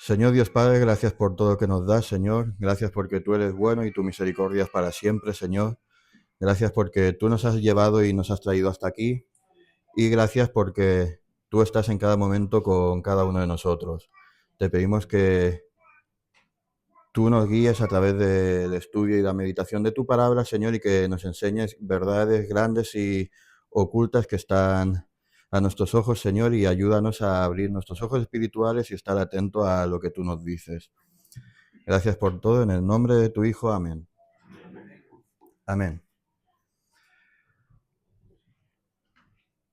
Señor Dios Padre, gracias por todo que nos das, Señor. Gracias porque tú eres bueno y tu misericordia es para siempre, Señor. Gracias porque tú nos has llevado y nos has traído hasta aquí. Y gracias porque tú estás en cada momento con cada uno de nosotros. Te pedimos que tú nos guíes a través del estudio y la meditación de tu palabra, Señor, y que nos enseñes verdades grandes y ocultas que están a nuestros ojos, Señor, y ayúdanos a abrir nuestros ojos espirituales y estar atentos a lo que tú nos dices. Gracias por todo, en el nombre de tu Hijo. Amén. Amén.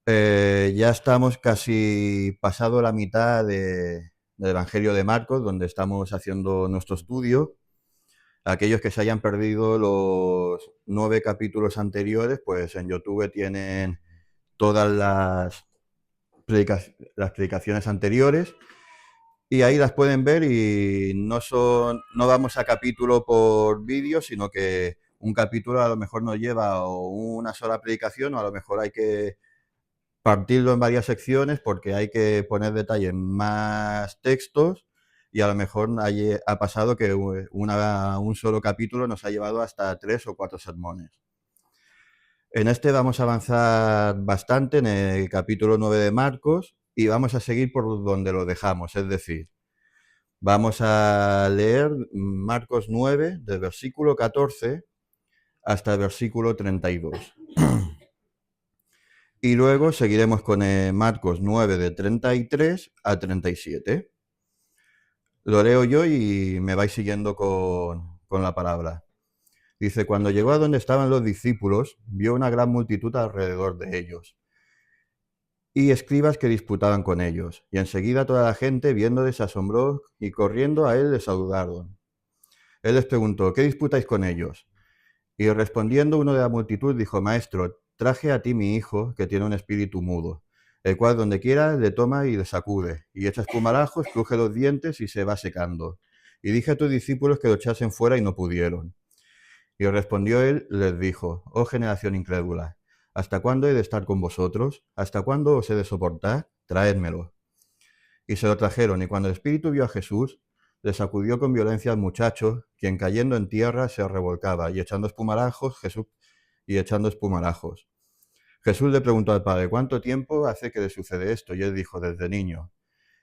Ya estamos casi pasado la mitad del Evangelio de Marcos, donde estamos haciendo nuestro estudio. Aquellos que se hayan perdido los 9 capítulos anteriores, pues en YouTube tienen todas las predicaciones anteriores y ahí las pueden ver, y no vamos a capítulo por vídeo, sino que un capítulo a lo mejor nos lleva o una sola predicación, o a lo mejor hay que partirlo en varias secciones porque hay que poner detalle en más textos, y a lo mejor ha pasado que un solo capítulo nos ha llevado hasta 3 o 4 sermones. En este vamos a avanzar bastante en el capítulo 9 de Marcos y vamos a seguir por donde lo dejamos, es decir, vamos a leer Marcos 9, del versículo 14 hasta el versículo 32. Y luego seguiremos con Marcos 9, de 33 a 37. Lo leo yo y me vais siguiendo con la palabra. Dice: cuando llegó a donde estaban los discípulos, vio una gran multitud alrededor de ellos, y escribas que disputaban con ellos. Y enseguida toda la gente, viéndoles, se asombró, y corriendo a él les saludaron. Él les preguntó: ¿qué disputáis con ellos? Y respondiendo uno de la multitud dijo: Maestro, traje a ti mi hijo, que tiene un espíritu mudo, el cual donde quiera le toma y le sacude, y echa espumarajos, cruje los dientes y se va secando. Y dije a tus discípulos que lo echasen fuera y no pudieron. Y respondió él, les dijo: Oh generación incrédula, ¿hasta cuándo he de estar con vosotros? ¿Hasta cuándo os he de soportar? Traédmelo. Y se lo trajeron, y cuando el espíritu vio a Jesús, le sacudió con violencia al muchacho, quien cayendo en tierra se revolcaba, y echando espumarajos, Jesús le preguntó al padre: ¿cuánto tiempo hace que le sucede esto? Y él dijo: desde niño.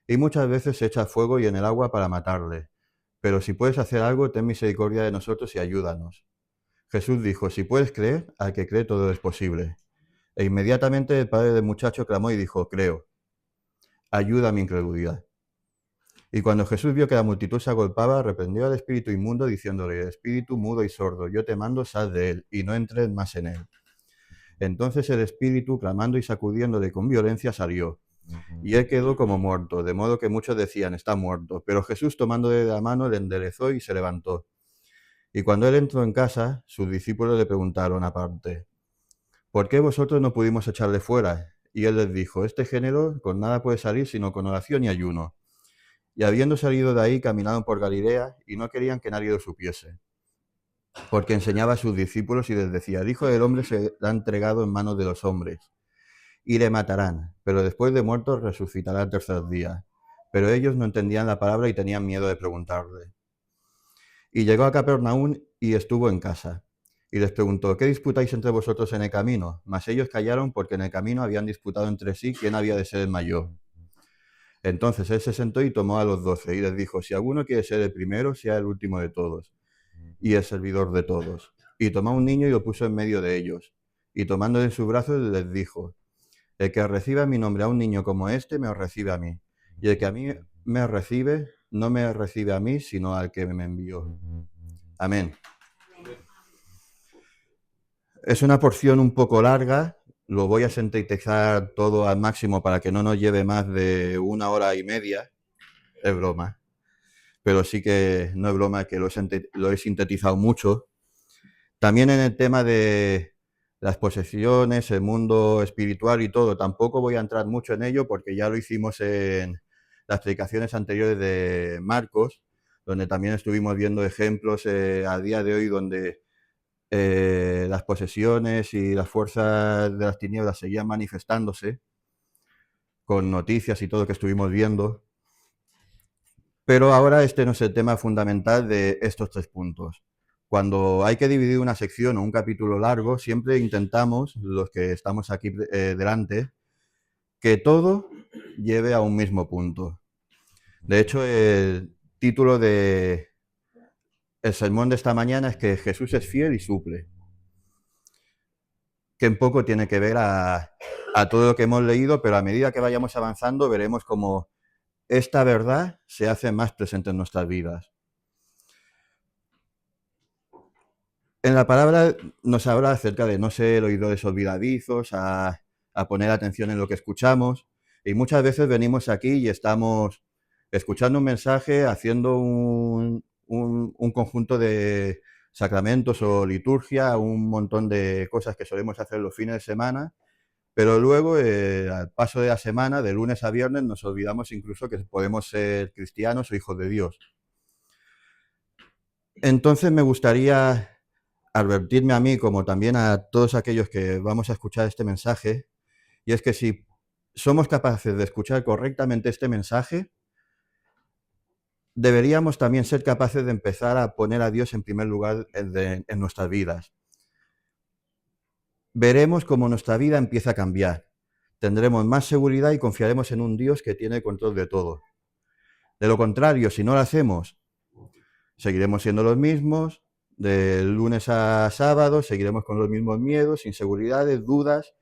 Y muchas veces se echa fuego y en el agua para matarle. Pero si puedes hacer algo, ten misericordia de nosotros y ayúdanos. Jesús dijo: si puedes creer, al que cree todo es posible. E inmediatamente el padre del muchacho clamó y dijo: creo, ayuda a mi incredulidad. Y cuando Jesús vio que la multitud se agolpaba, reprendió al espíritu inmundo, diciéndole: espíritu mudo y sordo, yo te mando, sal de él, y no entres más en él. Entonces el espíritu, clamando y sacudiéndole con violencia, salió, y él quedó como muerto, de modo que muchos decían: está muerto. Pero Jesús, tomándole de la mano, le enderezó y se levantó. Y cuando él entró en casa, sus discípulos le preguntaron aparte: ¿por qué vosotros no pudimos echarle fuera? Y él les dijo: este género con nada puede salir sino con oración y ayuno. Y habiendo salido de ahí, caminaron por Galilea, y no querían que nadie lo supiese, porque enseñaba a sus discípulos y les decía: el Hijo del Hombre será entregado en manos de los hombres, y le matarán, pero después de muerto resucitará al tercer día. Pero ellos no entendían la palabra y tenían miedo de preguntarle. Y llegó a Capernaum y estuvo en casa. Y les preguntó: ¿qué disputáis entre vosotros en el camino? Mas ellos callaron, porque en el camino habían disputado entre sí quién había de ser el mayor. Entonces él se sentó y tomó a los 12 y les dijo: si alguno quiere ser el primero, sea el último de todos y el servidor de todos. Y tomó a un niño y lo puso en medio de ellos. Y tomándole en sus brazos les dijo: el que reciba en mi nombre a un niño como este, me recibe a mí. Y el que a mí me recibe, no me recibe a mí, sino al que me envió. Amén. Es una porción un poco larga, lo voy a sintetizar todo al máximo para que no nos lleve más de 1 hora y media. Es broma, pero sí que no es broma, que lo he sintetizado mucho. También en el tema de las posesiones, el mundo espiritual y todo, tampoco voy a entrar mucho en ello porque ya lo hicimos en las predicaciones anteriores de Marcos, donde también estuvimos viendo ejemplos a día de hoy donde las posesiones y las fuerzas de las tinieblas seguían manifestándose, con noticias y todo que estuvimos viendo. Pero ahora este no es el tema fundamental de estos 3 puntos. Cuando hay que dividir una sección o un capítulo largo, siempre intentamos, los que estamos aquí delante, que todo lleve a un mismo punto. De hecho, el título del sermón de esta mañana es que Jesús es fiel y suple, que un poco tiene que ver a todo lo que hemos leído, pero a medida que vayamos avanzando veremos cómo esta verdad se hace más presente en nuestras vidas. En la palabra nos habla acerca de no ser oidores olvidadizos, a poner atención en lo que escuchamos, y muchas veces venimos aquí y estamos escuchando un mensaje, haciendo un conjunto de sacramentos o liturgia, un montón de cosas que solemos hacer los fines de semana, pero luego, al paso de la semana, de lunes a viernes, nos olvidamos incluso que podemos ser cristianos o hijos de Dios. Entonces me gustaría advertirme a mí, como también a todos aquellos que vamos a escuchar este mensaje, y es que si somos capaces de escuchar correctamente este mensaje, deberíamos también ser capaces de empezar a poner a Dios en primer lugar en nuestras vidas. Veremos cómo nuestra vida empieza a cambiar. Tendremos más seguridad y confiaremos en un Dios que tiene control de todo. De lo contrario, si no lo hacemos, seguiremos siendo los mismos, de lunes a sábado, seguiremos con los mismos miedos, inseguridades, dudas,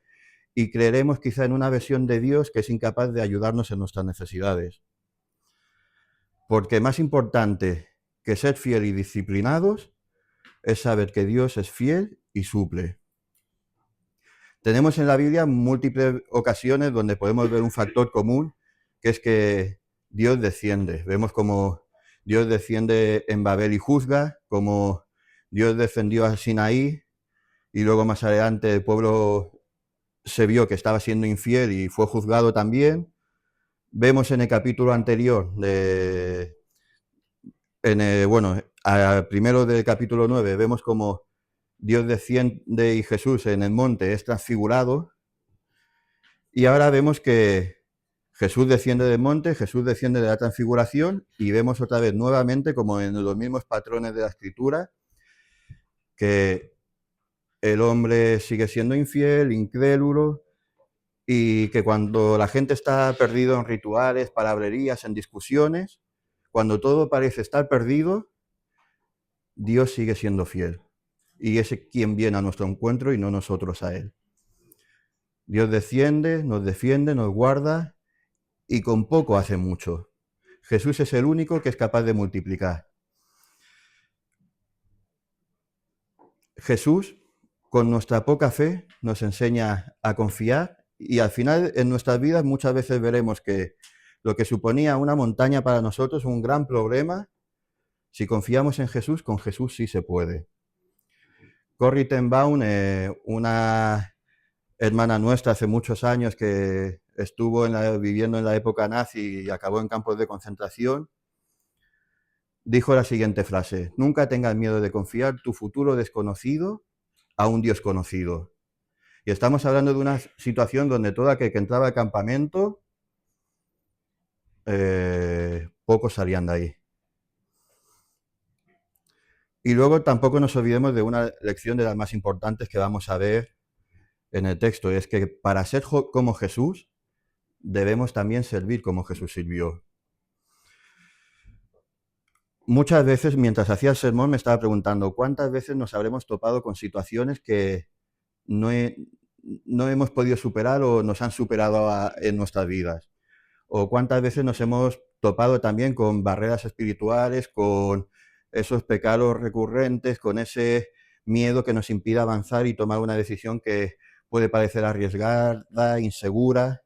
y creeremos quizá en una versión de Dios que es incapaz de ayudarnos en nuestras necesidades. Porque más importante que ser fiel y disciplinados es saber que Dios es fiel y suple. Tenemos en la Biblia múltiples ocasiones donde podemos ver un factor común, que es que Dios desciende. Vemos como Dios desciende en Babel y juzga, como Dios defendió a Sinaí, y luego más adelante el pueblo se vio que estaba siendo infiel y fue juzgado también. Vemos en el capítulo anterior, al primero del capítulo 9, vemos como Dios desciende y Jesús en el monte es transfigurado. Y ahora vemos que Jesús desciende del monte, Jesús desciende de la transfiguración, y vemos otra vez nuevamente, como en los mismos patrones de la Escritura, que el hombre sigue siendo infiel, incrédulo, y que cuando la gente está perdido en rituales, palabrerías, en discusiones, cuando todo parece estar perdido, Dios sigue siendo fiel. Y es quien viene a nuestro encuentro y no nosotros a Él. Dios desciende, nos defiende, nos guarda y con poco hace mucho. Jesús es el único que es capaz de multiplicar. Jesús, con nuestra poca fe, nos enseña a confiar y al final en nuestras vidas muchas veces veremos que lo que suponía una montaña para nosotros, un gran problema, si confiamos en Jesús, con Jesús sí se puede. Corrie ten Boom, una hermana nuestra hace muchos años que estuvo viviendo en la época nazi y acabó en campos de concentración, dijo la siguiente frase: nunca tengas miedo de confiar tu futuro desconocido a un Dios conocido. Y estamos hablando de una situación donde todo aquel que entraba al campamento, pocos salían de ahí. Y luego tampoco nos olvidemos de una lección de las más importantes que vamos a ver en el texto, es que para ser como Jesús, debemos también servir como Jesús sirvió. Muchas veces, mientras hacía el sermón, me estaba preguntando cuántas veces nos habremos topado con situaciones que no hemos podido superar o nos han superado en nuestras vidas. O cuántas veces nos hemos topado también con barreras espirituales, con esos pecados recurrentes, con ese miedo que nos impide avanzar y tomar una decisión que puede parecer arriesgada, insegura.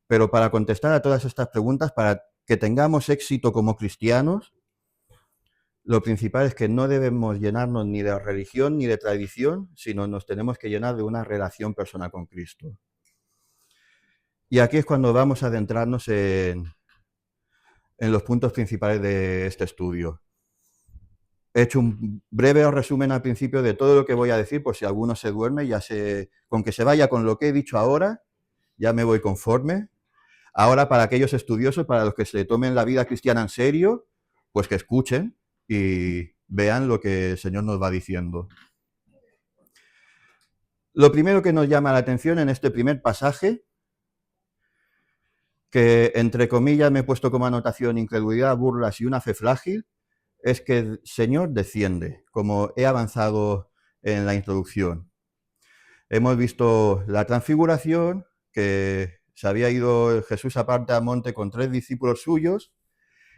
Pero para contestar a todas estas preguntas, para que tengamos éxito como cristianos, lo principal es que no debemos llenarnos ni de religión ni de tradición, sino nos tenemos que llenar de una relación personal con Cristo. Y aquí es cuando vamos a adentrarnos en los puntos principales de este estudio. He hecho un breve resumen al principio de todo lo que voy a decir, por si alguno se duerme, con que se vaya con lo que he dicho ahora, ya me voy conforme. Ahora, para aquellos estudiosos, para los que se tomen la vida cristiana en serio, pues que escuchen y vean lo que el Señor nos va diciendo. Lo primero que nos llama la atención en este primer pasaje, que entre comillas me he puesto como anotación incredulidad, burlas y una fe frágil, es que el Señor desciende, como he avanzado en la introducción. Hemos visto la transfiguración, que se había ido Jesús aparte al monte con 3 discípulos suyos,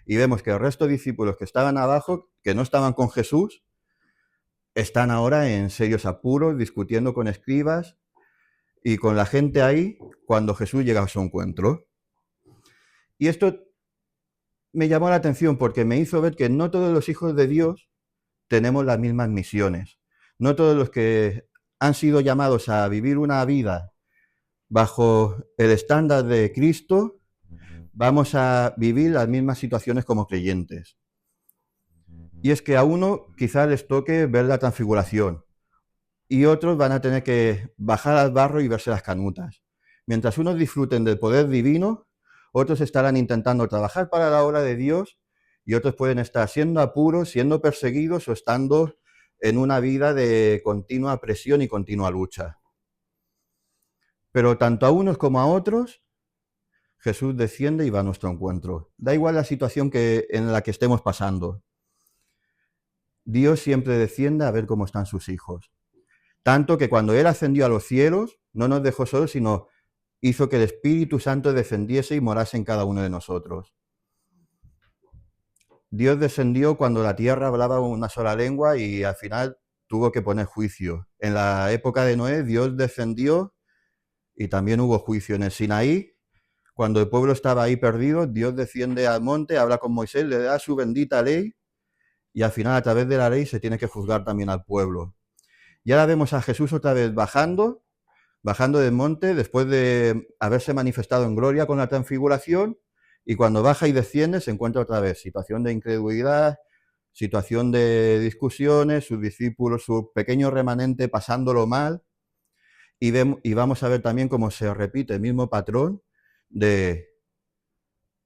y vemos que el resto de discípulos que estaban abajo, que no estaban con Jesús, están ahora en serios apuros, discutiendo con escribas y con la gente ahí cuando Jesús llega a su encuentro. Y esto me llamó la atención porque me hizo ver que no todos los hijos de Dios tenemos las mismas misiones. No todos los que han sido llamados a vivir una vida bajo el estándar de Cristo vamos a vivir las mismas situaciones como creyentes. Y es que a uno quizás les toque ver la transfiguración y otros van a tener que bajar al barro y verse las canutas. Mientras unos disfruten del poder divino, otros estarán intentando trabajar para la obra de Dios y otros pueden estar siendo apuros, siendo perseguidos o estando en una vida de continua presión y continua lucha. Pero tanto a unos como a otros, Jesús desciende y va a nuestro encuentro. Da igual la situación en la que estemos pasando. Dios siempre desciende a ver cómo están sus hijos. Tanto que cuando Él ascendió a los cielos, no nos dejó solos, sino hizo que el Espíritu Santo descendiese y morase en cada uno de nosotros. Dios descendió cuando la tierra hablaba una sola lengua y al final tuvo que poner juicio. En la época de Noé, Dios descendió y también hubo juicio. En el Sinaí, cuando el pueblo estaba ahí perdido, Dios desciende al monte, habla con Moisés, le da su bendita ley y al final a través de la ley se tiene que juzgar también al pueblo. Y ahora vemos a Jesús otra vez bajando del monte después de haberse manifestado en gloria con la transfiguración, y cuando baja y desciende se encuentra otra vez situación de incredulidad, situación de discusiones, sus discípulos, su pequeño remanente pasándolo mal, y vamos a ver también cómo se repite el mismo patrón de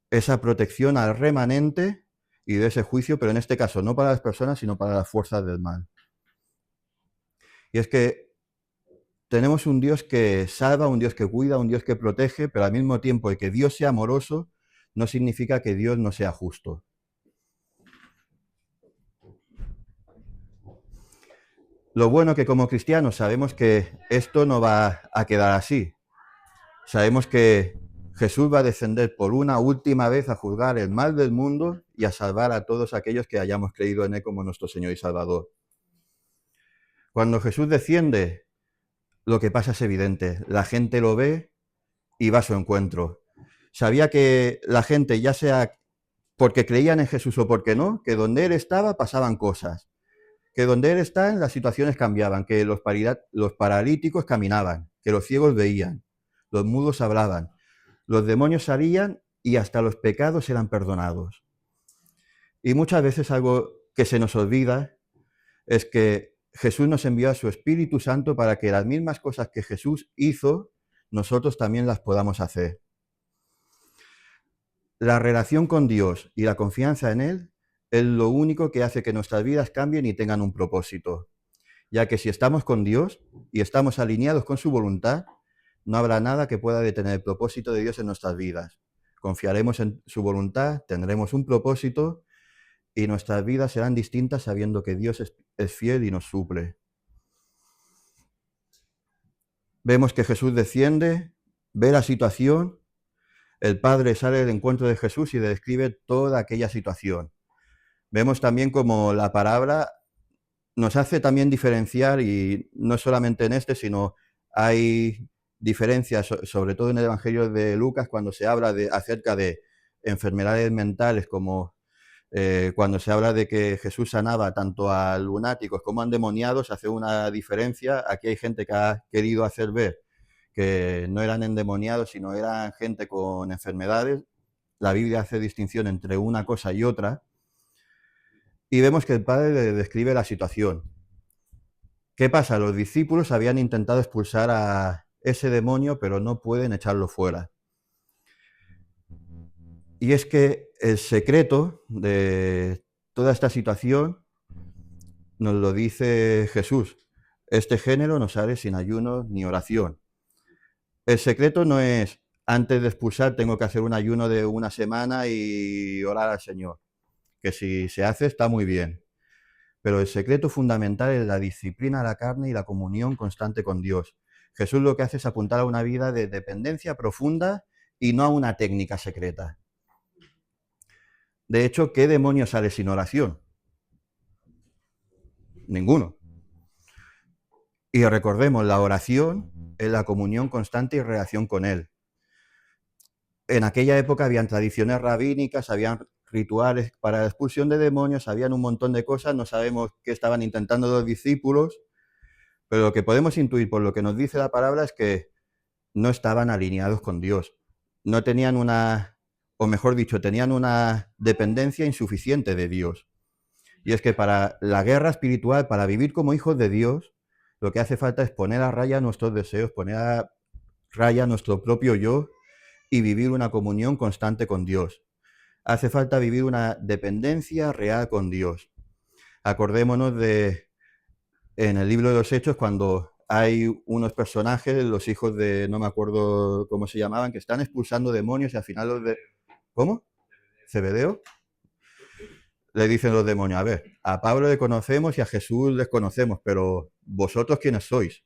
esa protección al remanente y de ese juicio, pero en este caso no para las personas, sino para las fuerzas del mal. Y es que tenemos un Dios que salva, un Dios que cuida, un Dios que protege, pero al mismo tiempo el que Dios sea amoroso no significa que Dios no sea justo. Lo bueno que como cristianos sabemos que esto no va a quedar así. Sabemos que Jesús va a descender por una última vez a juzgar el mal del mundo y a salvar a todos aquellos que hayamos creído en Él como nuestro Señor y Salvador. Cuando Jesús desciende, lo que pasa es evidente. La gente lo ve y va a su encuentro. Sabía que la gente, ya sea porque creían en Jesús o porque no, que donde Él estaba pasaban cosas. Que donde Él está las situaciones cambiaban, que los paralíticos caminaban, que los ciegos veían, los mudos hablaban, los demonios salían y hasta los pecados eran perdonados. Y muchas veces algo que se nos olvida es que Jesús nos envió a su Espíritu Santo para que las mismas cosas que Jesús hizo, nosotros también las podamos hacer. La relación con Dios y la confianza en Él es lo único que hace que nuestras vidas cambien y tengan un propósito, ya que si estamos con Dios y estamos alineados con su voluntad, no habrá nada que pueda detener el propósito de Dios en nuestras vidas. Confiaremos en su voluntad, tendremos un propósito y nuestras vidas serán distintas sabiendo que Dios es fiel y nos suple. Vemos que Jesús desciende, ve la situación, el Padre sale del encuentro de Jesús y le describe toda aquella situación. Vemos también como la palabra nos hace también diferenciar, y no solamente en este, sino hay diferencias, sobre todo en el Evangelio de Lucas, cuando se habla acerca de enfermedades mentales, como cuando se habla de que Jesús sanaba tanto a lunáticos como a endemoniados, hace una diferencia. Aquí hay gente que ha querido hacer ver que no eran endemoniados, sino eran gente con enfermedades. La Biblia hace distinción entre una cosa y otra. Y vemos que el Padre le describe la situación. ¿Qué pasa? Los discípulos habían intentado expulsar a ese demonio, pero no pueden echarlo fuera. Y es que el secreto de toda esta situación nos lo dice Jesús. Este género no sale sin ayuno ni oración. El secreto no es, antes de expulsar tengo que hacer un ayuno de una semana y orar al Señor, que si se hace está muy bien. Pero el secreto fundamental es la disciplina de la carne y la comunión constante con Dios. Jesús lo que hace es apuntar a una vida de dependencia profunda y no a una técnica secreta. De hecho, ¿qué demonios sale sin oración? Ninguno. Y recordemos, la oración es la comunión constante y relación con Él. En aquella época habían tradiciones rabínicas, habían rituales para la expulsión de demonios, habían un montón de cosas, no sabemos qué estaban intentando los discípulos, pero lo que podemos intuir por lo que nos dice la palabra es que no estaban alineados con Dios. No tenían o mejor dicho, tenían una dependencia insuficiente de Dios. Y es que para la guerra espiritual, para vivir como hijos de Dios, lo que hace falta es poner a raya nuestros deseos, poner a raya nuestro propio yo y vivir una comunión constante con Dios. Hace falta vivir una dependencia real con Dios. Acordémonos en el libro de los Hechos, cuando hay unos personajes, los hijos de, no me acuerdo cómo se llamaban, que están expulsando demonios y al final los de... ¿Cómo? ¿Zebedeo? Le dicen los demonios, a ver, a Pablo le conocemos y a Jesús les conocemos, pero ¿vosotros quiénes sois?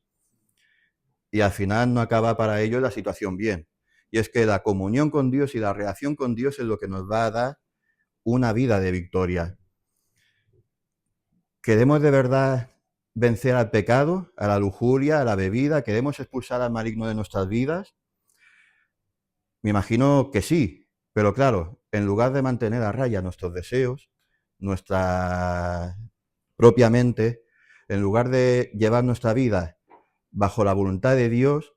Y al final no acaba para ellos la situación bien. Y es que la comunión con Dios y la relación con Dios es lo que nos va a dar una vida de victoria. ¿Queremos de verdad vencer al pecado, a la lujuria, a la bebida? ¿Queremos expulsar al maligno de nuestras vidas? Me imagino que sí, pero claro, en lugar de mantener a raya nuestros deseos, nuestra propia mente, en lugar de llevar nuestra vida bajo la voluntad de Dios,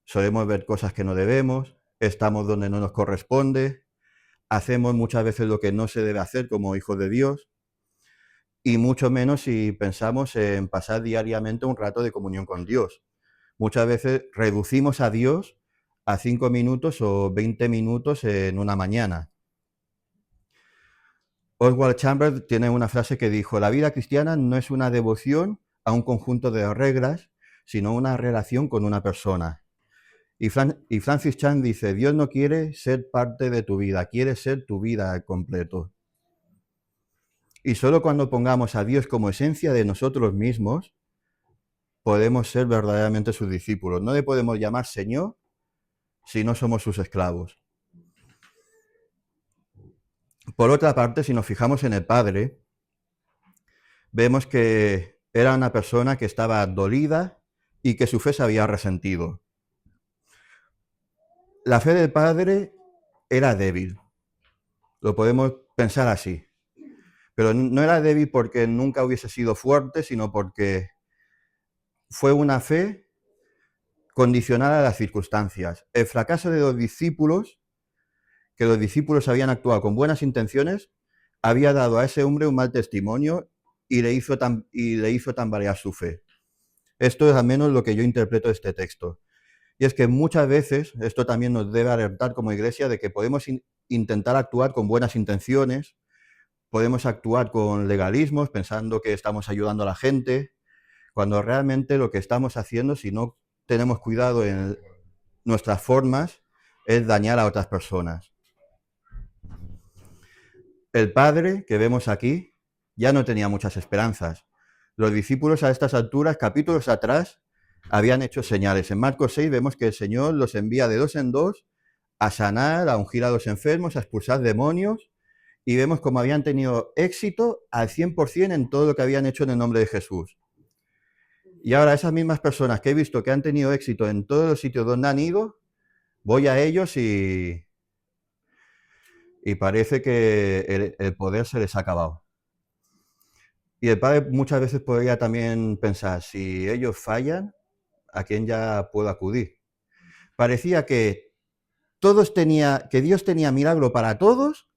solemos ver cosas que no debemos, estamos donde no nos corresponde, hacemos muchas veces lo que no se debe hacer como hijos de Dios, y mucho menos si pensamos en pasar diariamente un rato de comunión con Dios. Muchas veces reducimos a Dios a 5 minutos o 20 minutos en una mañana. Oswald Chambers tiene una frase que dijo: la vida cristiana no es una devoción a un conjunto de reglas, sino una relación con una persona. Y Francis Chan dice: Dios no quiere ser parte de tu vida, quiere ser tu vida al completo. Y solo cuando pongamos a Dios como esencia de nosotros mismos, podemos ser verdaderamente sus discípulos. No le podemos llamar Señor si no somos sus esclavos. Por otra parte, si nos fijamos en el Padre, vemos que era una persona que estaba dolida y que su fe se había resentido. La fe del Padre era débil, lo podemos pensar así, pero no era débil porque nunca hubiese sido fuerte, sino porque fue una fe condicionada a las circunstancias. El fracaso de los discípulos, que los discípulos habían actuado con buenas intenciones, había dado a ese hombre un mal testimonio y le hizo tambalear su fe. Esto es al menos lo que yo interpreto de este texto. Y es que muchas veces esto también nos debe alertar como iglesia de que podemos intentar actuar con buenas intenciones, podemos actuar con legalismos pensando que estamos ayudando a la gente, cuando realmente lo que estamos haciendo, si no tenemos cuidado en nuestras formas, es dañar a otras personas. El Padre que vemos aquí ya no tenía muchas esperanzas. Los discípulos a estas alturas, capítulos atrás, habían hecho señales. En Marcos 6 vemos que el Señor los envía de 2 en 2 a sanar, a ungir a los enfermos, a expulsar demonios, y vemos cómo habían tenido éxito al 100% en todo lo que habían hecho en el nombre de Jesús. Y ahora esas mismas personas que he visto que han tenido éxito en todos los sitios donde han ido, voy a ellos y parece que el poder se les ha acabado. Y el Padre muchas veces podría también pensar, si ellos fallan, ¿a quién ya puedo acudir? Parecía que Dios tenía milagro para todos,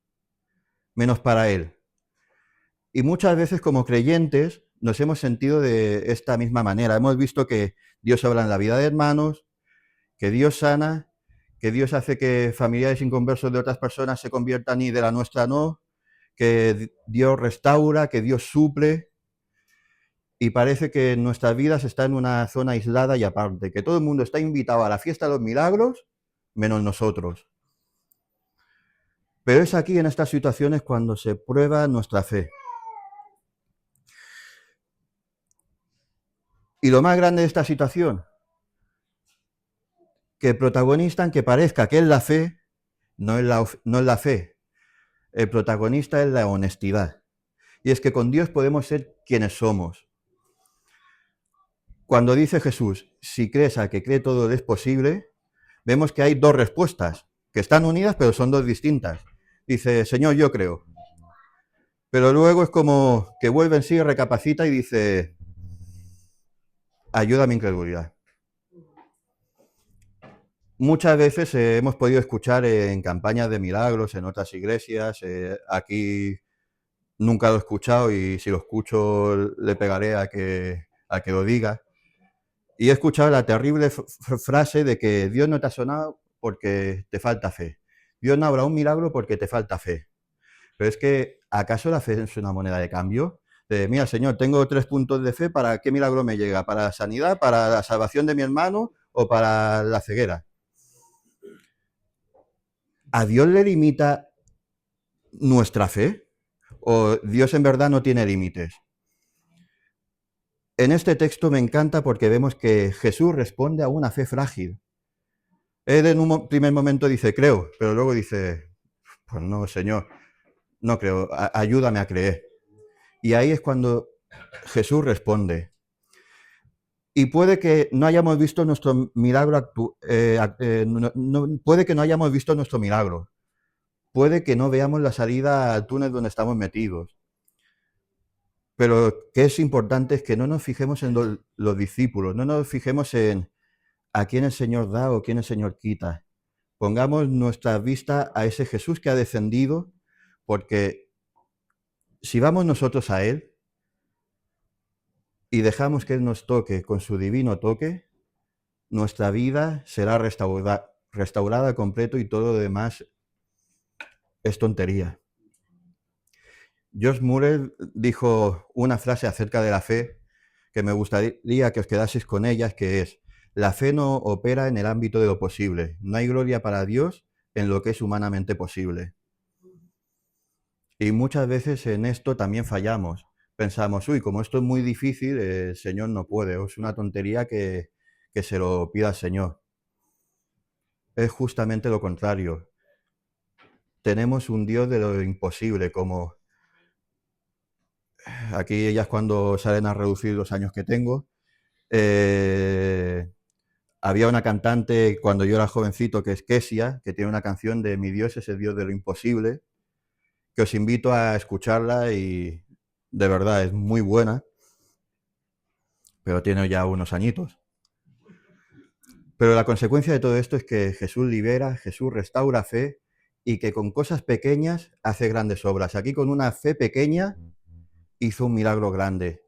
menos para él. Y muchas veces como creyentes nos hemos sentido de esta misma manera. Hemos visto que Dios obra en la vida de hermanos, que Dios sana, que Dios hace que familiares inconversos de otras personas se conviertan y de la nuestra no, que Dios restaura, que Dios suple, y parece que nuestras vidas están en una zona aislada y aparte, que todo el mundo está invitado a la fiesta de los milagros, menos nosotros. Pero es aquí en estas situaciones cuando se prueba nuestra fe. Y lo más grande de esta situación, que el protagonista, aunque parezca que es la fe, no es la fe. El protagonista es la honestidad. Y es que con Dios podemos ser quienes somos. Cuando dice Jesús, si crees a que cree todo es posible, vemos que hay dos respuestas, que están unidas pero son dos distintas. Dice, Señor, yo creo. Pero luego es como que vuelve en sí, recapacita y dice, ayuda a mi incredulidad. Muchas veces hemos podido escuchar en campañas de milagros, en otras iglesias, aquí nunca lo he escuchado y si lo escucho le pegaré a que lo diga. Y he escuchado la terrible frase de que Dios no te ha sonado porque te falta fe. Dios no habrá un milagro porque te falta fe. Pero es que, ¿acaso la fe es una moneda de cambio? Mira, Señor, tengo 3 puntos de fe, ¿para qué milagro me llega? ¿Para la sanidad, para la salvación de mi hermano o para la ceguera? ¿A Dios le limita nuestra fe? ¿O Dios en verdad no tiene límites? En este texto me encanta porque vemos que Jesús responde a una fe frágil. Él en un primer momento dice, creo, pero luego dice, pues no, Señor, no creo, ayúdame a creer. Y ahí es cuando Jesús responde. Y puede que no hayamos visto nuestro milagro, puede que no hayamos visto nuestro milagro. Puede que no veamos la salida al túnel donde estamos metidos. Pero que es importante es que no nos fijemos en los discípulos, no nos fijemos en a quién el Señor da o quién el Señor quita. Pongamos nuestra vista a ese Jesús que ha descendido, porque si vamos nosotros a Él y dejamos que Él nos toque con su divino toque, nuestra vida será restaurada completo y todo lo demás es tontería. Josh Murray dijo una frase acerca de la fe que me gustaría que os quedaseis con ellas, que es, la fe no opera en el ámbito de lo posible. No hay gloria para Dios en lo que es humanamente posible. Y muchas veces en esto también fallamos. Pensamos, uy, como esto es muy difícil, el Señor no puede. O es una tontería que se lo pida al Señor. Es justamente lo contrario. Tenemos un Dios de lo imposible, como aquí ellas cuando salen a reducir los años que tengo. Había una cantante cuando yo era jovencito que es Kesia, que tiene una canción de Mi Dios es el Dios de lo imposible, que os invito a escucharla y de verdad es muy buena, pero tiene ya unos añitos. Pero la consecuencia de todo esto es que Jesús libera, Jesús restaura fe y que con cosas pequeñas hace grandes obras. Aquí con una fe pequeña hizo un milagro grande.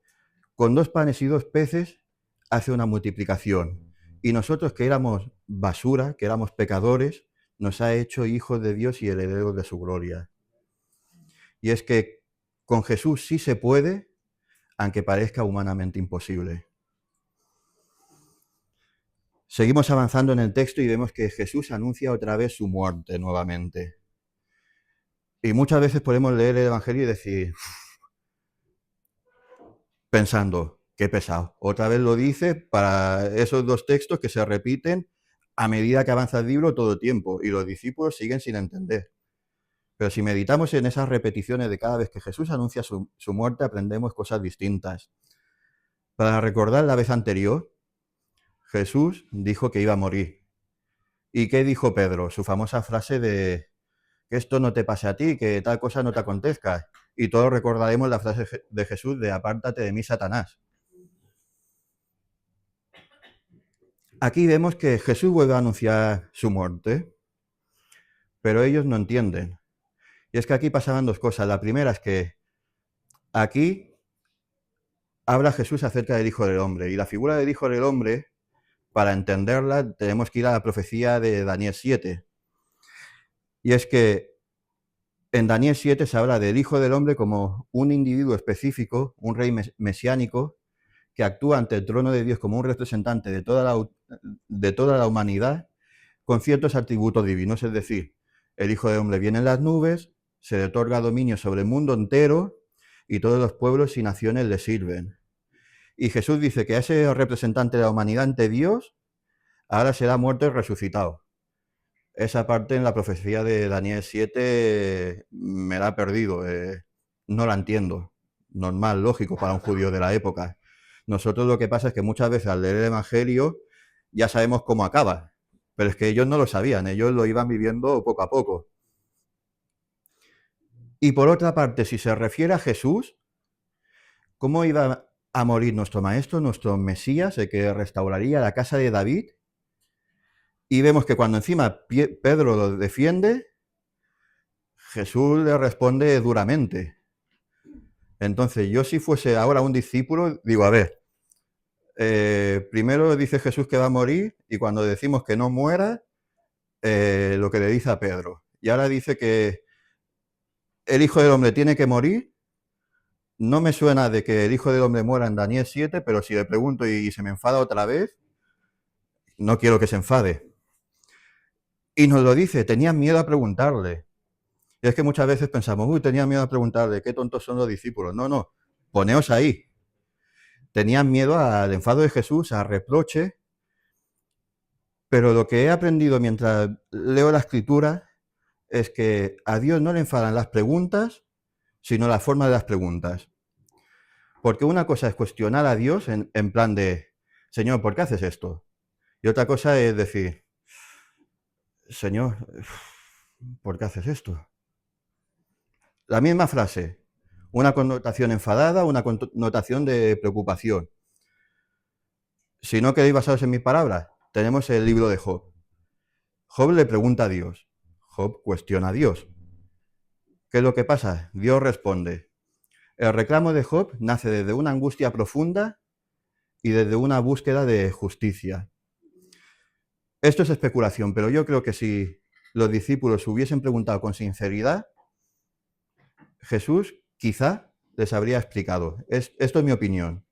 Con 2 panes y 2 peces hace una multiplicación. Y nosotros que éramos basura, que éramos pecadores, nos ha hecho hijos de Dios y herederos de su gloria. Y es que con Jesús sí se puede, aunque parezca humanamente imposible. Seguimos avanzando en el texto y vemos que Jesús anuncia otra vez su muerte nuevamente. Y muchas veces podemos leer el Evangelio y decir, pensando, qué pesado. Otra vez lo dice para esos 2 textos que se repiten a medida que avanza el libro todo el tiempo y los discípulos siguen sin entender. Pero si meditamos en esas repeticiones de cada vez que Jesús anuncia su muerte, aprendemos cosas distintas. Para recordar la vez anterior, Jesús dijo que iba a morir. ¿Y qué dijo Pedro? Su famosa frase de que esto no te pase a ti, que tal cosa no te acontezca. Y todos recordaremos la frase de Jesús de apártate de mí, Satanás. Aquí vemos que Jesús vuelve a anunciar su muerte, pero ellos no entienden. Y es que aquí pasaban 2 cosas. La primera es que aquí habla Jesús acerca del Hijo del Hombre, y la figura del Hijo del Hombre para entenderla tenemos que ir a la profecía de Daniel 7. Y es que en Daniel 7 se habla del Hijo del Hombre como un individuo específico, un rey mesiánico, que actúa ante el trono de Dios como un representante de toda la humanidad con ciertos atributos divinos. Es decir, el Hijo del Hombre viene en las nubes, se le otorga dominio sobre el mundo entero y todos los pueblos y naciones le sirven. Y Jesús dice que a ese representante de la humanidad ante Dios ahora será muerto y resucitado. Esa parte en la profecía de Daniel 7 me la ha perdido, no la entiendo. Normal, lógico para un judío de la época. Nosotros lo que pasa es que muchas veces al leer el Evangelio ya sabemos cómo acaba, pero es que ellos no lo sabían, ellos lo iban viviendo poco a poco. Y por otra parte, si se refiere a Jesús, ¿cómo iba a morir nuestro Maestro, nuestro Mesías, el que restauraría la casa de David? Y vemos que cuando encima Pedro lo defiende, Jesús le responde duramente. Entonces, yo si fuese ahora un discípulo, digo, a ver, primero dice Jesús que va a morir y cuando decimos que no muera, lo que le dice a Pedro. Y ahora dice que el Hijo del Hombre tiene que morir. No me suena de que el Hijo del Hombre muera en Daniel 7, pero si le pregunto y se me enfada otra vez, no quiero que se enfade. Y nos lo dice, tenían miedo a preguntarle. Y es que muchas veces pensamos, uy, tenía miedo a preguntarle, qué tontos son los discípulos. No, poneos ahí. Tenían miedo al enfado de Jesús, a reproche, pero lo que he aprendido mientras leo la Escritura es que a Dios no le enfadan las preguntas, sino la forma de las preguntas. Porque una cosa es cuestionar a Dios en plan de, Señor, ¿por qué haces esto? Y otra cosa es decir, Señor, ¿por qué haces esto? La misma frase, una connotación enfadada, una connotación de preocupación. Si no queréis basaros en mis palabras, tenemos el libro de Job. Job le pregunta a Dios. Job cuestiona a Dios. ¿Qué es lo que pasa? Dios responde. El reclamo de Job nace desde una angustia profunda y desde una búsqueda de justicia. Esto es especulación, pero yo creo que si los discípulos hubiesen preguntado con sinceridad, Jesús quizá les habría explicado. Esto es mi opinión.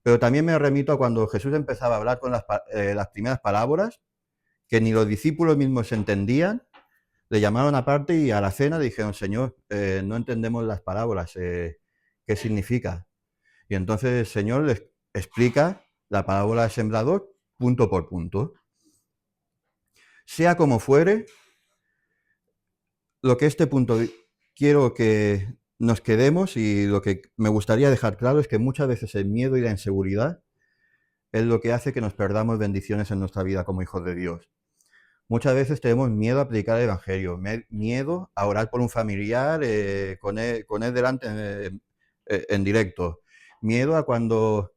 Pero también me remito a cuando Jesús empezaba a hablar con las primeras parábolas, que ni los discípulos mismos entendían, le llamaron aparte y a la cena le dijeron, Señor, no entendemos las parábolas, ¿qué significa? Y entonces el Señor les explica la parábola del sembrador punto por punto. Sea como fuere, lo que este punto quiero que nos quedemos y lo que me gustaría dejar claro es que muchas veces el miedo y la inseguridad es lo que hace que nos perdamos bendiciones en nuestra vida como hijos de Dios. Muchas veces tenemos miedo a aplicar el Evangelio, miedo a orar por un familiar con él delante en directo, miedo a cuando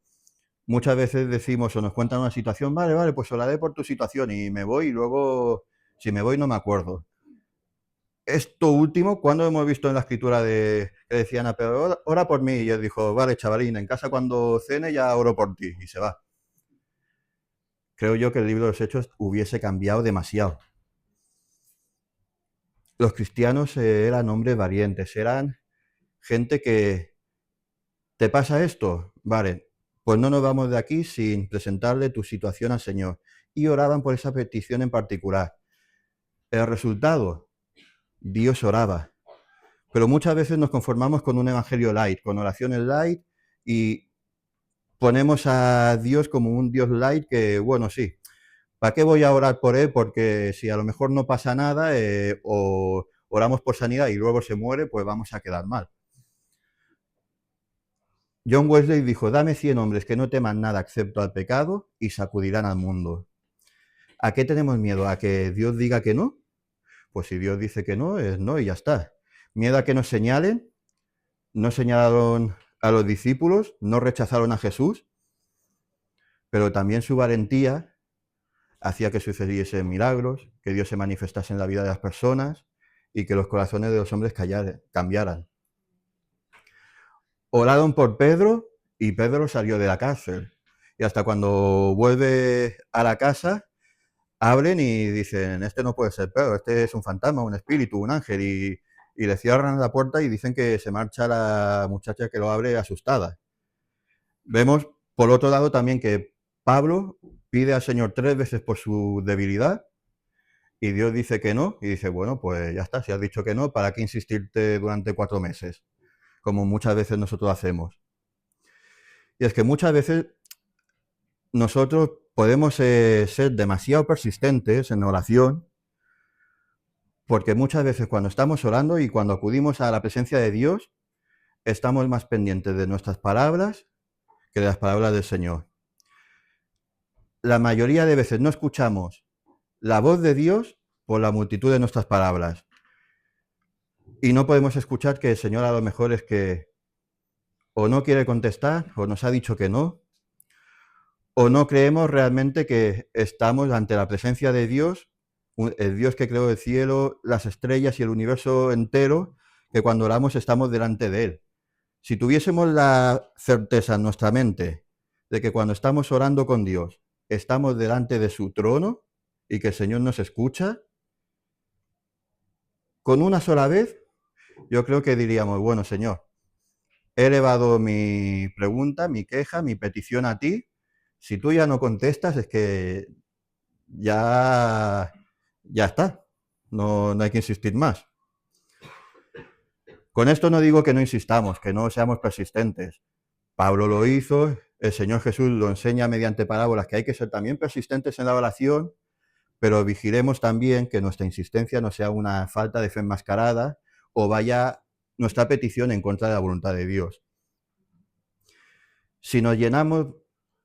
muchas veces decimos o nos cuentan una situación, vale, pues oraré por tu situación y me voy y luego si me voy no me acuerdo. Esto último, cuando hemos visto en la escritura que decían a Pedro, ora por mí, y él dijo, vale, chavalín, en casa cuando cene ya oro por ti, y se va. Creo yo que el libro de los Hechos hubiese cambiado demasiado. Los cristianos eran hombres valientes, eran gente que, ¿te pasa esto? Vale, pues no nos vamos de aquí sin presentarle tu situación al Señor. Y oraban por esa petición en particular. El resultado, Dios oraba. Pero muchas veces nos conformamos con un evangelio light, con oraciones light, y ponemos a Dios como un Dios light que, bueno, sí, ¿para qué voy a orar por él? Porque si a lo mejor no pasa nada o oramos por sanidad y luego se muere, pues vamos a quedar mal. John Wesley dijo, dame 100 hombres que no teman nada excepto al pecado y sacudirán al mundo. ¿A qué tenemos miedo? ¿A que Dios diga que no? Pues si Dios dice que no, es no y ya está. Miedo a que nos señalen. No señalaron a los discípulos, no rechazaron a Jesús, pero también su valentía hacía que sucediesen milagros, que Dios se manifestase en la vida de las personas y que los corazones de los hombres cambiaran. Oraron por Pedro y Pedro salió de la cárcel. Y hasta cuando vuelve a la casa, abren y dicen, este no puede ser Pedro, este es un fantasma, un espíritu, un ángel, y le cierran la puerta y dicen que se marcha la muchacha que lo abre asustada. Vemos, por otro lado, también que Pablo pide al Señor 3 veces por su debilidad y Dios dice que no, y dice, bueno, pues ya está, si has dicho que no, ¿para qué insistirte durante 4 meses? Como muchas veces nosotros hacemos. Y es que muchas veces nosotros podemos ser demasiado persistentes en oración, porque muchas veces cuando estamos orando y cuando acudimos a la presencia de Dios, estamos más pendientes de nuestras palabras que de las palabras del Señor. La mayoría de veces no escuchamos la voz de Dios por la multitud de nuestras palabras. Y no podemos escuchar que el Señor a lo mejor es que o no quiere contestar, o nos ha dicho que no, o no creemos realmente que estamos ante la presencia de Dios, el Dios que creó el cielo, las estrellas y el universo entero, que cuando oramos estamos delante de Él. Si tuviésemos la certeza en nuestra mente de que cuando estamos orando con Dios estamos delante de su trono y que el Señor nos escucha, con una sola vez yo creo que diríamos, bueno, Señor, he elevado mi pregunta, mi queja, mi petición a ti. Si tú ya no contestas, es que ya está. No hay que insistir más. Con esto no digo que no insistamos, que no seamos persistentes. Pablo lo hizo, el Señor Jesús lo enseña mediante parábolas, que hay que ser también persistentes en la oración, pero vigilemos también que nuestra insistencia no sea una falta de fe enmascarada o vaya nuestra petición en contra de la voluntad de Dios. Si nos llenamos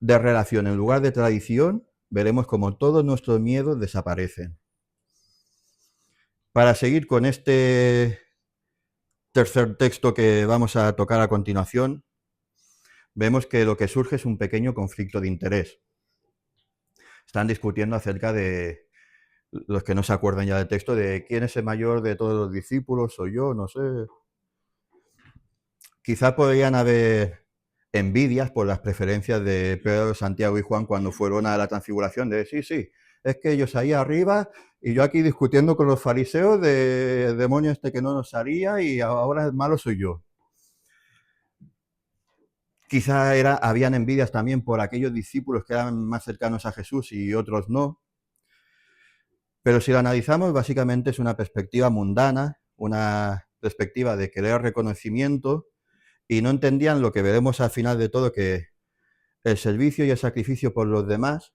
de relación en lugar de tradición, veremos como todos nuestros miedos desaparecen. Para seguir con este tercer texto que vamos a tocar a continuación, vemos que lo que surge es un pequeño conflicto de interés. Están discutiendo acerca de, los que no se acuerdan ya del texto, de quién es el mayor de todos los discípulos, soy yo, no sé. Quizá podrían haber envidias por las preferencias de Pedro, Santiago y Juan cuando fueron a la transfiguración, de sí, es que ellos ahí arriba y yo aquí discutiendo con los fariseos de demonio este que no nos haría y ahora el malo soy yo. Quizá habían envidias también por aquellos discípulos que eran más cercanos a Jesús y otros no. Pero si lo analizamos, básicamente es una perspectiva mundana, una perspectiva de querer reconocimiento, y no entendían lo que veremos al final de todo, que el servicio y el sacrificio por los demás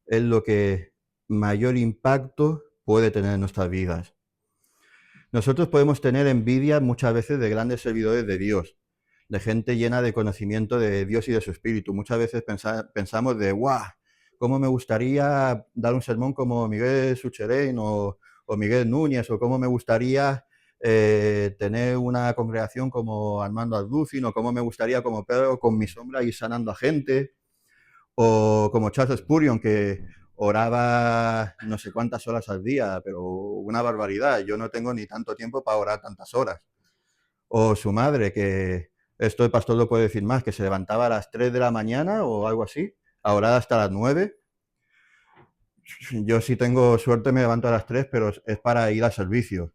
es lo que mayor impacto puede tener en nuestras vidas. Nosotros podemos tener envidia muchas veces de grandes servidores de Dios, de gente llena de conocimiento de Dios y de su espíritu. Muchas veces pensamos de, ¡guau! ¿Cómo me gustaría dar un sermón como Miguel Sucherén o Miguel Núñez? ¿O cómo me gustaría tener una congregación como Armando Alducin? ¿O cómo me gustaría como Pedro con mi sombra ir sanando a gente? O como Charles Spurgeon, que oraba no sé cuántas horas al día, pero una barbaridad. Yo no tengo ni tanto tiempo para orar tantas horas. O su madre, que esto el pastor lo puede decir más, que se levantaba a las 3 de la mañana o algo así, a orar hasta las 9. Yo si tengo suerte me levanto a las 3, pero es para ir al servicio.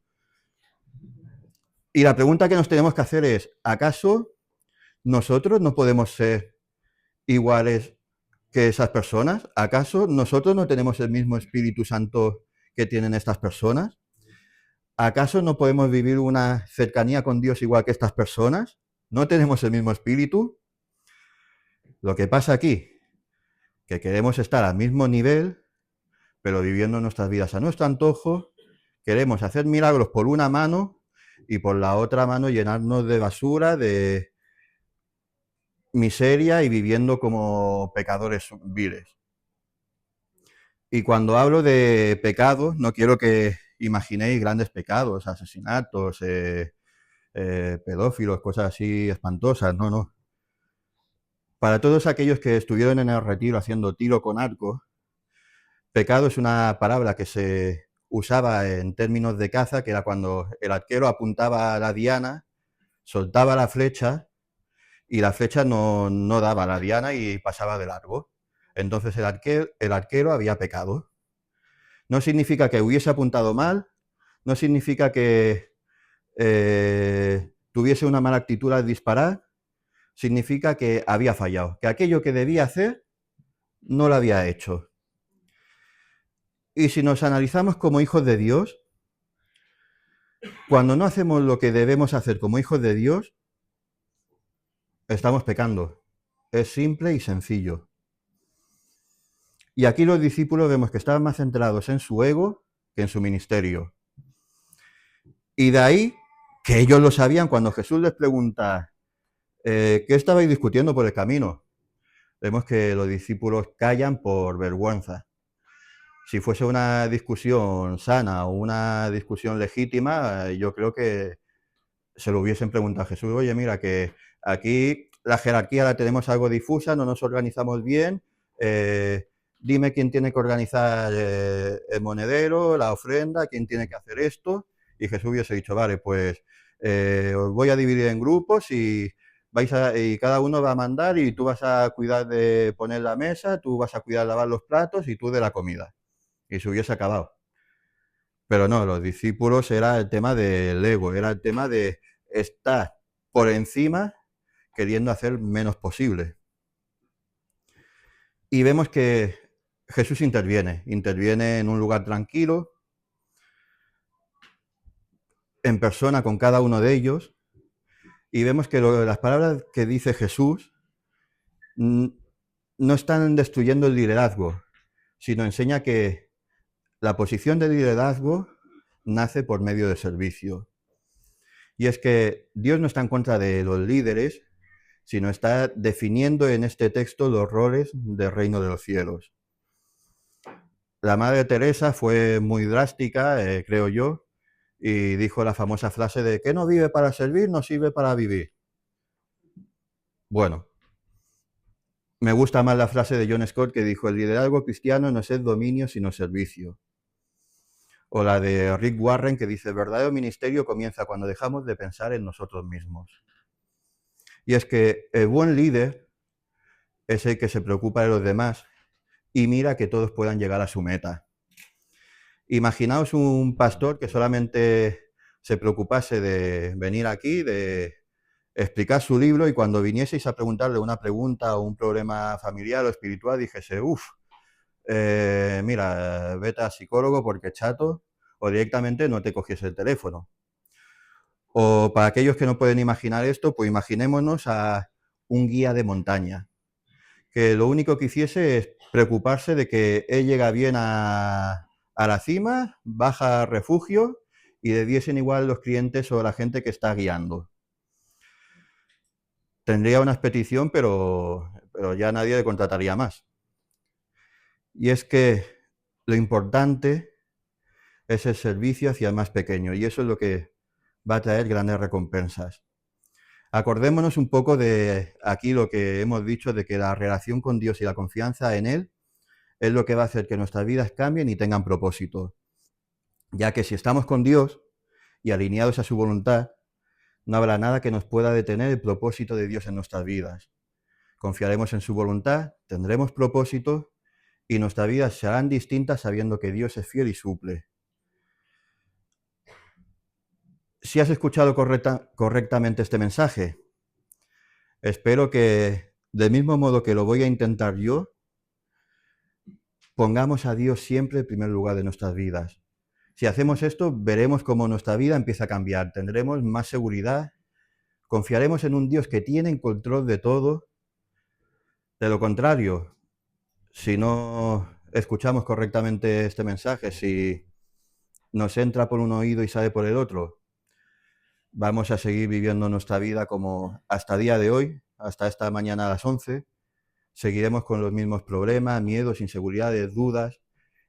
Y la pregunta que nos tenemos que hacer es, ¿acaso nosotros no podemos ser iguales que esas personas? ¿Acaso nosotros no tenemos el mismo Espíritu Santo que tienen estas personas? ¿Acaso no podemos vivir una cercanía con Dios igual que estas personas? ¿No tenemos el mismo espíritu? Lo que pasa aquí, que queremos estar al mismo nivel, pero viviendo nuestras vidas a nuestro antojo, queremos hacer milagros por una mano y por la otra mano llenarnos de basura, de miseria y viviendo como pecadores viles. Y cuando hablo de pecados, no quiero que imaginéis grandes pecados, asesinatos, pedófilos, cosas así espantosas, no. Para todos aquellos que estuvieron en el retiro haciendo tiro con arco, pecado es una palabra que se usaba en términos de caza, que era cuando el arquero apuntaba a la diana, soltaba la flecha y la flecha no daba a la diana y pasaba de largo. Entonces el arquero había pecado. No significa que hubiese apuntado mal, no significa que tuviese una mala actitud al disparar, significa que había fallado, que aquello que debía hacer no lo había hecho. Y si nos analizamos como hijos de Dios, cuando no hacemos lo que debemos hacer como hijos de Dios, estamos pecando. Es simple y sencillo. Y aquí los discípulos vemos que estaban más centrados en su ego que en su ministerio. Y de ahí que ellos lo sabían cuando Jesús les pregunta, ¿qué estabais discutiendo por el camino? Vemos que los discípulos callan por vergüenza. Si fuese una discusión sana o una discusión legítima, yo creo que se lo hubiesen preguntado a Jesús, oye, mira, que aquí la jerarquía la tenemos algo difusa, no nos organizamos bien, dime quién tiene que organizar el monedero, la ofrenda, quién tiene que hacer esto, y Jesús hubiese dicho, vale, pues os voy a dividir en grupos y y cada uno va a mandar y tú vas a cuidar de poner la mesa, tú vas a cuidar de lavar los platos y tú de la comida. Y se hubiese acabado. Pero no, los discípulos era el tema del ego, era el tema de estar por encima queriendo hacer menos posible. Y vemos que Jesús interviene en un lugar tranquilo, en persona con cada uno de ellos, y vemos que las palabras que dice Jesús no están destruyendo el liderazgo, sino enseña que la posición de liderazgo nace por medio de servicio. Y es que Dios no está en contra de los líderes, sino está definiendo en este texto los roles del reino de los cielos. La Madre Teresa fue muy drástica, creo yo, y dijo la famosa frase de que no vive para servir, no sirve para vivir. Bueno, me gusta más la frase de John Scott que dijo, el liderazgo cristiano no es el dominio, sino servicio. O la de Rick Warren que dice, el verdadero ministerio comienza cuando dejamos de pensar en nosotros mismos. Y es que el buen líder es el que se preocupa de los demás y mira que todos puedan llegar a su meta. Imaginaos un pastor que solamente se preocupase de venir aquí, de explicar su libro y cuando vinieseis a preguntarle una pregunta o un problema familiar o espiritual dijese, mira, vete a psicólogo porque chato, o directamente no te cogiese el teléfono. O para aquellos que no pueden imaginar esto, pues imaginémonos a un guía de montaña, que lo único que hiciese es preocuparse de que él llega bien a la cima, baja a refugio y le diesen igual los clientes o la gente que está guiando. Tendría una expedición, pero ya nadie le contrataría más. Y es que lo importante es el servicio hacia el más pequeño y eso es lo que va a traer grandes recompensas. Acordémonos un poco de aquí lo que hemos dicho de que la relación con Dios y la confianza en Él es lo que va a hacer que nuestras vidas cambien y tengan propósito. Ya que si estamos con Dios y alineados a su voluntad, no habrá nada que nos pueda detener el propósito de Dios en nuestras vidas. Confiaremos en su voluntad, tendremos propósito y nuestras vidas serán distintas sabiendo que Dios es fiel y suple. Si has escuchado correctamente este mensaje, espero que, del mismo modo que lo voy a intentar yo, pongamos a Dios siempre en primer lugar de nuestras vidas. Si hacemos esto, veremos cómo nuestra vida empieza a cambiar, tendremos más seguridad, confiaremos en un Dios que tiene en control de todo. De lo contrario, si no escuchamos correctamente este mensaje, si nos entra por un oído y sale por el otro, vamos a seguir viviendo nuestra vida como hasta el día de hoy, hasta esta mañana a las 11. Seguiremos con los mismos problemas, miedos, inseguridades, dudas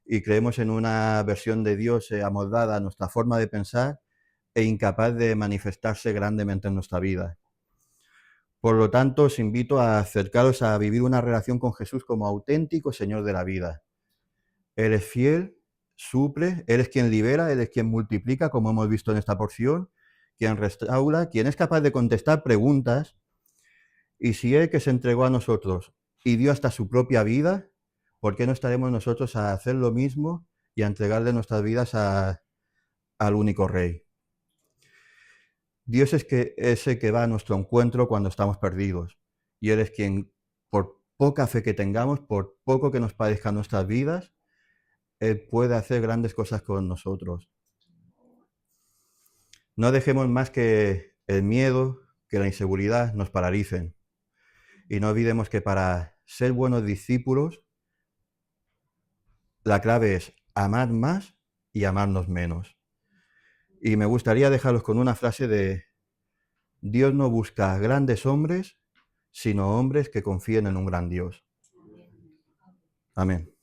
y creemos en una versión de Dios amoldada a nuestra forma de pensar e incapaz de manifestarse grandemente en nuestra vida. Por lo tanto, os invito a acercaros a vivir una relación con Jesús como auténtico Señor de la vida. Él es fiel, suple, Él es quien libera, Él es quien multiplica, como hemos visto en esta porción, quien restaura, quien es capaz de contestar preguntas. Y si Él que se entregó a nosotros y dio hasta su propia vida, ¿por qué no estaremos nosotros a hacer lo mismo y a entregarle nuestras vidas al único Rey? Dios es el que va a nuestro encuentro cuando estamos perdidos. Y Él es quien, por poca fe que tengamos, por poco que nos parezcan nuestras vidas, Él puede hacer grandes cosas con nosotros. No dejemos más que el miedo, que la inseguridad nos paralicen. Y no olvidemos que para ser buenos discípulos, la clave es amar más y amarnos menos. Y me gustaría dejaros con una frase de: Dios no busca grandes hombres, sino hombres que confíen en un gran Dios. Amén.